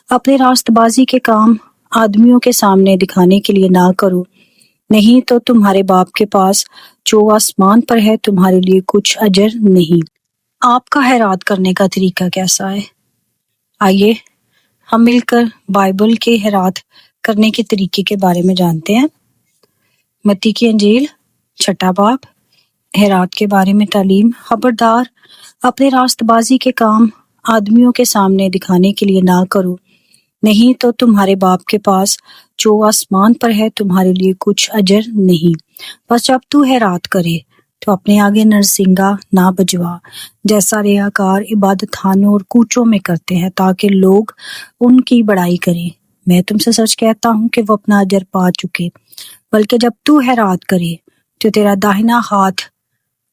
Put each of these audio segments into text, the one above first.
اپنے راست بازی کے کام آدمیوں کے سامنے دکھانے کے لیے نہ کرو، نہیں تو تمہارے باپ کے پاس جو آسمان پر ہے تمہارے لیے کچھ اجر نہیں۔ آپ کا خیرات کرنے کا طریقہ کیسا ہے؟ آئیے ہم مل کر بائبل کے خیرات کرنے کے طریقے کے بارے میں جانتے ہیں۔ متی کی انجیل 6 باب، خیرات کے بارے میں تعلیم۔ خبردار، اپنے راست بازی کے کام آدمیوں کے سامنے دکھانے کے لیے نہ کرو، نہیں تو تمہارے باپ کے پاس جو آسمان پر ہے تمہارے لیے کچھ اجر نہیں۔ بس جب تو خیرات کرے تو اپنے آگے نرسنگا نہ بجوا، جیسا ریاکار عبادت خانوں اور کوچوں میں کرتے ہیں تاکہ لوگ ان کی بڑائی کریں۔ میں تم سے سچ کہتا ہوں کہ وہ اپنا اجر پا چکے۔ بلکہ جب تو خیرات کرے تو تیرا داہنا ہاتھ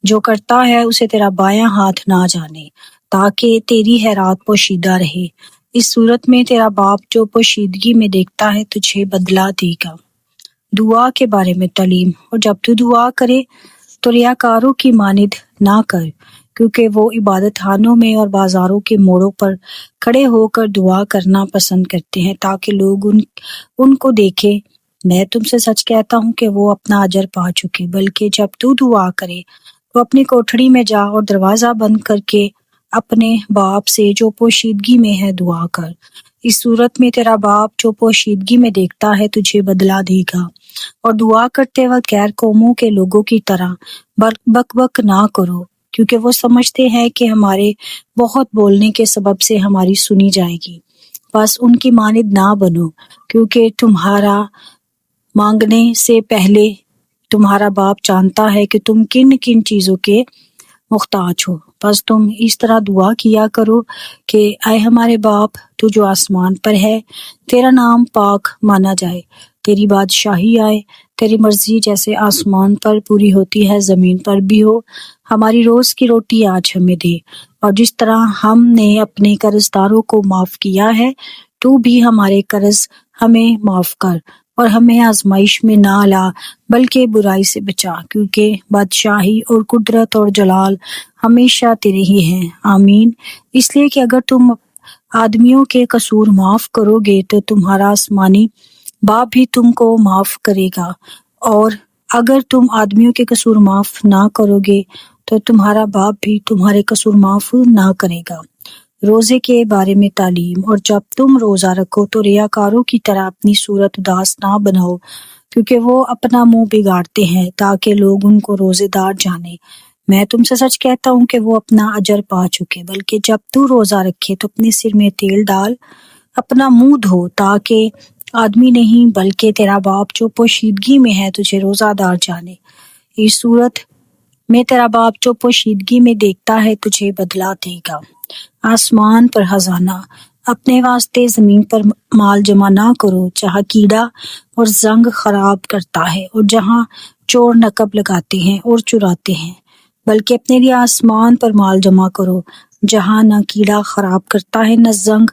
جو کرتا ہے اسے تیرا بایاں ہاتھ نہ جانے، تاکہ تیری خیرات پوشیدہ رہے۔ اس صورت میں تیرا باپ جو پوشیدگی میں دیکھتا ہے تجھے بدلہ دے گا۔ دعا کے بارے میں تعلیم۔ اور جب تو دعا کرے تو ریاکاروں کی مانند نہ کر، کیونکہ وہ عبادت خانوں میں اور بازاروں کے موڑوں پر کھڑے ہو کر دعا کرنا پسند کرتے ہیں تاکہ لوگ ان کو دیکھیں۔ میں تم سے سچ کہتا ہوں کہ وہ اپنا اجر پا چکے۔ بلکہ جب تو دعا کرے تو اپنی کوٹھڑی میں جا اور دروازہ بند کر کے اپنے باپ سے جو پوشیدگی میں ہے دعا کر۔ اس صورت میں تیرا باپ جو پوشیدگی میں دیکھتا ہے تجھے بدلہ دے گا۔ اور دعا کرتے وقت غیر قوموں کے لوگوں کی طرح بک بک نہ کرو، کیونکہ وہ سمجھتے ہیں کہ ہمارے بہت بولنے کے سبب سے ہماری سنی جائے گی۔ بس ان کی مانند نہ بنو، کیونکہ تمہارا مانگنے سے پہلے تمہارا باپ جانتا ہے کہ تم کن کن چیزوں کے محتاج ہو۔ بس تم اس طرح دعا کیا کرو کہ اے ہمارے باپ تو جو آسمان پر ہے، تیرا نام پاک مانا جائے، تیری بادشاہی آئے، تیری مرضی جیسے آسمان پر پوری ہوتی ہے زمین پر بھی ہو۔ ہماری روز کی روٹی آج ہمیں دے، اور جس طرح ہم نے اپنے قرض داروں کو معاف کیا ہے تو بھی ہمارے قرض ہمیں معاف کر، اور ہمیں آزمائش میں نہ لا بلکہ برائی سے بچا، کیونکہ بادشاہی اور قدرت اور جلال ہمیشہ تیرے ہی ہیں، آمین۔ اس لیے کہ اگر تم آدمیوں کے قصور معاف کرو گے تو تمہارا آسمانی باپ بھی تم کو معاف کرے گا، اور اگر تم آدمیوں کے قصور معاف نہ کرو گے تو تمہارا باپ بھی تمہارے قصور معاف نہ کرے گا۔ روزے کے بارے میں تعلیم۔ اور جب تم روزہ رکھو تو ریاکاروں کی طرح اپنی صورت اداس نہ بناؤ، کیونکہ وہ اپنا منہ بگاڑتے ہیں تاکہ لوگ ان کو روزے دار جانیں۔ میں تم سے سچ کہتا ہوں کہ وہ اپنا اجر پا چکے۔ بلکہ جب تو روزہ رکھے تو اپنے سر میں تیل ڈال، اپنا منہ دھو، تاکہ آدمی نہیں بلکہ تیرا باپ جو پوشیدگی میں ہے تجھے روزہ دار جانے۔ اس صورت میں تیرا باپ جو پوشیدگی میں دیکھتا ہے تجھے بدلہ دے گا۔ آسمان پر خزانہ۔ اپنے واسطے زمین پر مال جمع نہ کرو، جہاں کیڑا اور زنگ خراب کرتا ہے اور جہاں چور نقب لگاتے ہیں اور چراتے ہیں، بلکہ اپنے لیے آسمان پر مال جمع کرو، جہاں نہ کیڑا خراب کرتا ہے نہ زنگ،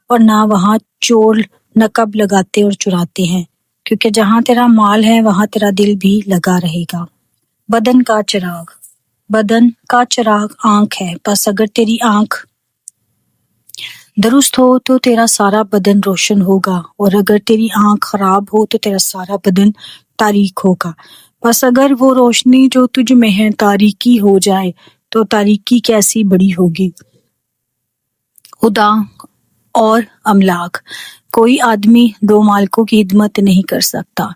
اور نہ وہاں چور نقب لگاتے اور چراتے ہیں، کیونکہ جہاں تیرا مال ہے وہاں تیرا دل بھی لگا رہے گا۔ بدن کا چراغ۔ بدن کا چراغ آنکھ ہے، پس اگر تیری آنکھ درست ہو تو تیرا سارا بدن روشن ہوگا، اور اگر تیری آنکھ خراب ہو تو تیرا سارا بدن تاریک ہوگا۔ بس اگر وہ روشنی جو تجھ میں ہے تاریکی ہو جائے تو تاریکی کیسی بڑی ہوگی۔ خدا اور املاک۔ کوئی آدمی 2 مالکوں کی خدمت نہیں کر سکتا،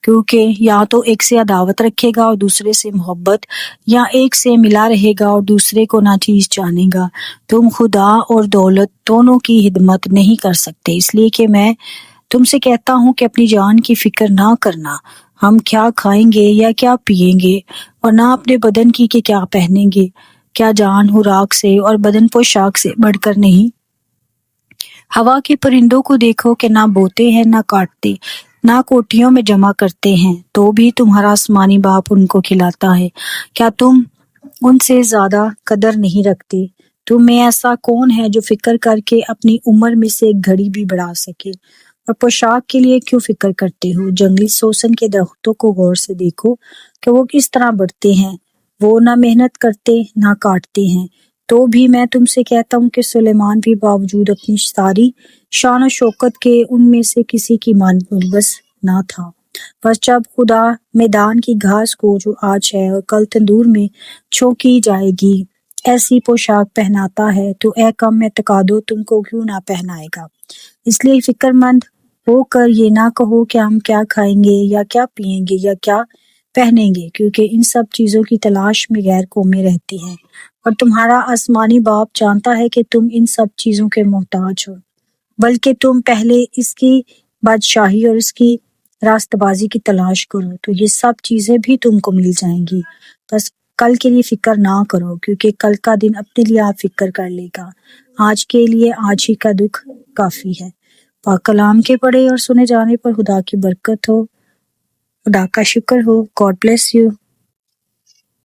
کیونکہ یا تو ایک سے عداوت رکھے گا اور دوسرے سے محبت، یا ایک سے ملا رہے گا اور دوسرے کو ناچیز جانے گا۔ تم خدا اور دولت دونوں کی خدمت نہیں کر سکتے۔ اس لیے کہ میں تم سے کہتا ہوں کہ اپنی جان کی فکر نہ کرنا، ہم کیا کھائیں گے یا کیا پیئیں گے، اور نہ اپنے بدن کی کہ کیا پہنیں گے۔ کیا جان خوراک سے اور بدن پوشاک سے بڑھ کر نہیں؟ ہوا کے پرندوں کو دیکھو کہ نہ بوتے ہیں نہ کاٹتے، نہ کوٹھیوں میں جمع کرتے ہیں، تو بھی تمہارا آسمانی باپ ان کو کھلاتا ہے۔ کیا تم ان سے زیادہ قدر نہیں رکھتے؟ تم میں ایسا کون ہے جو فکر کر کے اپنی عمر میں سے ایک گھڑی بھی بڑھا سکے؟ اور پوشاک کے لیے کیوں فکر کرتے ہو؟ جنگلی سوسن کے درختوں کو غور سے دیکھو کہ وہ کس طرح بڑھتے ہیں، وہ نہ محنت کرتے نہ کاٹتے ہیں۔ تو بھی میں تم سے کہتا ہوں کہ سلیمان بھی باوجود اپنی ساری شان و شوکت کے ان میں سے کسی کی مانند ملبس نہ تھا۔ بس جب خدا میدان کی گھاس کو جو آج ہے اور کل تندور میں چھونکی جائے گی ایسی پوشاک پہناتا ہے تو اے کم اعتقادو تم کو کیوں نہ پہنائے گا۔ اس لیے فکر مند ہو کر یہ نہ کہو کہ ہم کیا کھائیں گے یا کیا پیئیں گے یا کیا پہنیں گے، کیونکہ ان سب چیزوں کی تلاش میں غیر قومیں رہتی ہیں، اور تمہارا آسمانی باپ جانتا ہے کہ تم ان سب چیزوں کے محتاج ہو۔ بلکہ تم پہلے اس کی بادشاہی اور اس کی راست بازی کی تلاش کرو تو یہ سب چیزیں بھی تم کو مل جائیں گی۔ بس کل کے لیے فکر نہ کرو، کیونکہ کل کا دن اپنے لیے آپ فکر کر لے گا۔ آج کے لیے آج ہی کا دکھ کافی ہے۔ پاک کلام کے پڑھے اور سنے جانے پر خدا کی برکت ہو، خدا کا شکر ہو۔ God bless you.